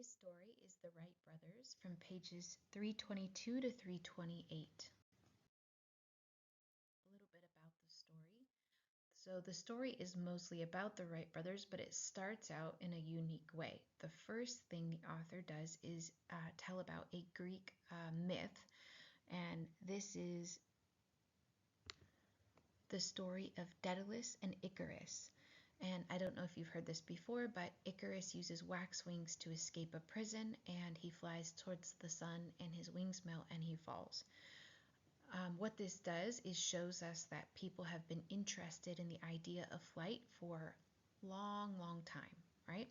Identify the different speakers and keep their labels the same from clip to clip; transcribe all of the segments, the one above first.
Speaker 1: Today's story is The Wright Brothers from pages 322 to 328. A little bit about the story. So the story is mostly about the Wright brothers, but it starts out in a unique way. The first thing the author does is tell about a Greek myth, and this is the story of Daedalus and Icarus. And I don't know if you've heard this before, but Icarus uses wax wings to escape a prison, and he flies towards the sun, and his wings melt, and he falls. What this does is shows us that people have been interested in the idea of flight for long time, right?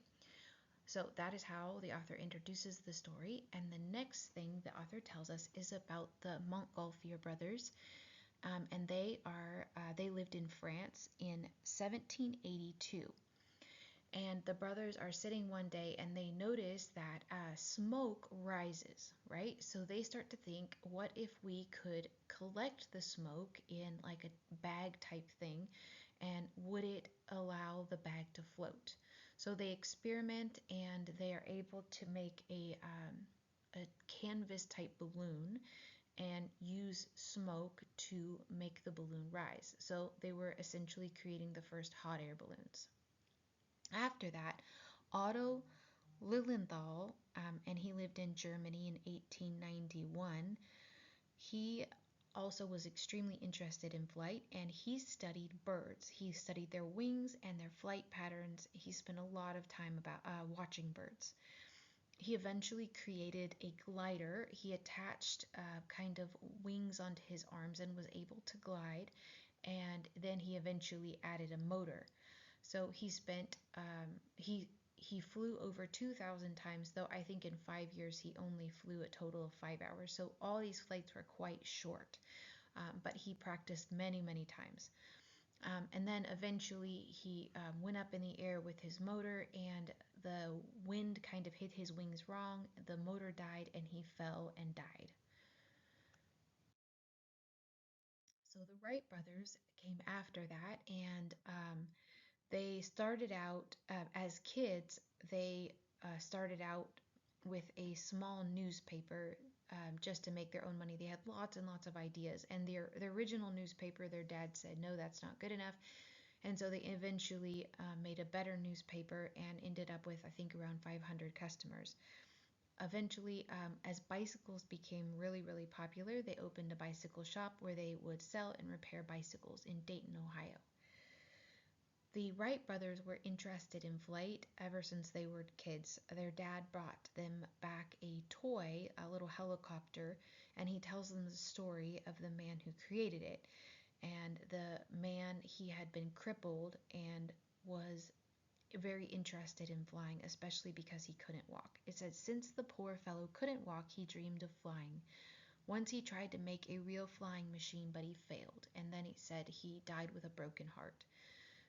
Speaker 1: So that is how the author introduces the story. And the next thing the author tells us is about the Montgolfier brothers. And they lived in France in 1782. And the brothers are sitting one day and they notice that smoke rises, right? So they start to think, what if we could collect the smoke in like a bag type thing, and would it allow the bag to float? So they experiment and they are able to make a canvas type balloon and use smoke to make the balloon rise. So they were essentially creating the first hot air balloons. After that, Otto Lilienthal, and he lived in Germany in 1891, he also was extremely interested in flight, and he studied birds. He studied their wings and their flight patterns. He spent a lot of time watching birds. He eventually created a glider. He attached kind of wings onto his arms and was able to glide, and then he eventually added a motor. So he flew over 2,000 times, though I think in 5 years he only flew a total of 5 hours. So all these flights were quite short, but he practiced many times. And then eventually he went up in the air with his motor, and the wind kind of hit his wings wrong. The motor died and he fell and died. So the Wright brothers came after that, and they started out as kids. They started out with a small newspaper just to make their own money. They had lots and lots of ideas, and their original newspaper, their dad said, no, that's not good enough. And so they eventually made a better newspaper and ended up with, I think, around 500 customers. Eventually, as bicycles became really popular, they opened a bicycle shop where they would sell and repair bicycles in Dayton, Ohio. The Wright brothers were interested in flight ever since they were kids. Their dad brought them back a toy, a little helicopter, and he tells them the story of the man who created it. And the man, he had been crippled and was very interested in flying, especially because he couldn't walk. It said, since the poor fellow couldn't walk, he dreamed of flying. Once he tried to make a real flying machine, but he failed. And then he said he died with a broken heart.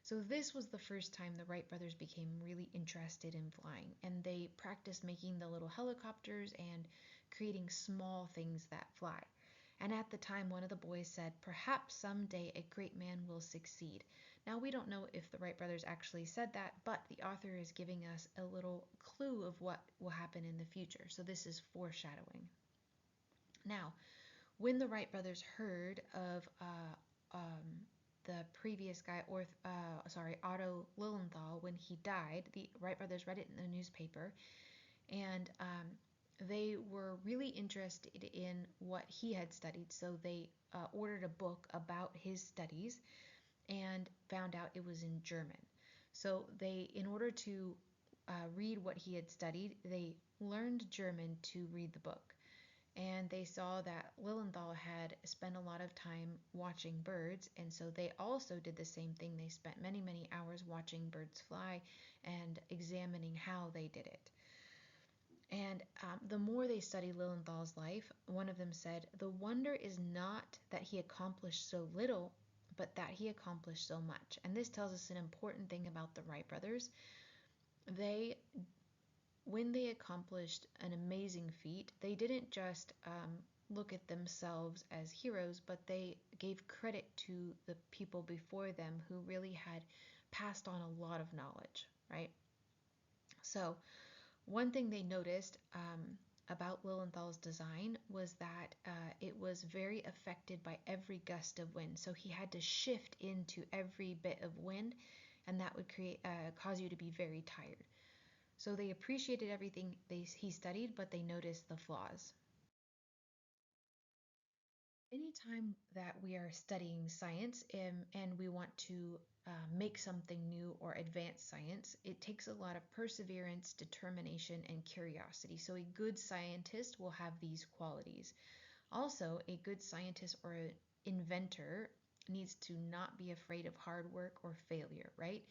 Speaker 1: So this was the first time the Wright brothers became really interested in flying, and they practiced making the little helicopters and creating small things that fly. And at the time, one of the boys said, perhaps someday a great man will succeed. Now, we don't know if the Wright brothers actually said that, but the author is giving us a little clue of what will happen in the future. So this is foreshadowing. Now, when the Wright brothers heard of the previous guy, Otto Lilienthal, when he died, the Wright brothers read it in the newspaper, and they were really interested in what he had studied, so they ordered a book about his studies and found out it was in German. So they, in order to read what he had studied, they learned German to read the book. And they saw that Lilienthal had spent a lot of time watching birds, and so they also did the same thing. They spent many hours watching birds fly and examining how they did it. And the more they studied Lilienthal's life, one of them said, the wonder is not that he accomplished so little, but that he accomplished so much. And this tells us an important thing about the Wright brothers. When they accomplished an amazing feat, they didn't just look at themselves as heroes, but they gave credit to the people before them who really had passed on a lot of knowledge, right? So One thing they noticed about Lilienthal's design was that it was very affected by every gust of wind. So he had to shift into every bit of wind, and that would cause you to be very tired. So they appreciated everything he studied, but they noticed the flaws. Anytime that we are studying science and we want to make something new or advance science, it takes a lot of perseverance, determination, and curiosity. So a good scientist will have these qualities. Also, a good scientist or an inventor needs to not be afraid of hard work or failure, right?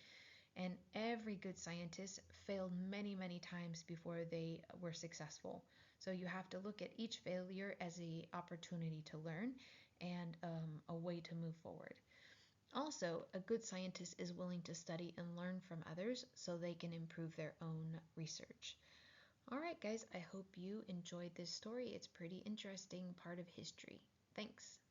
Speaker 1: And every good scientist failed many, many times before they were successful. So you have to look at each failure as an opportunity to learn and a way to move forward. Also, a good scientist is willing to study and learn from others so they can improve their own research. All right, guys, I hope you enjoyed this story. It's pretty interesting part of history. Thanks.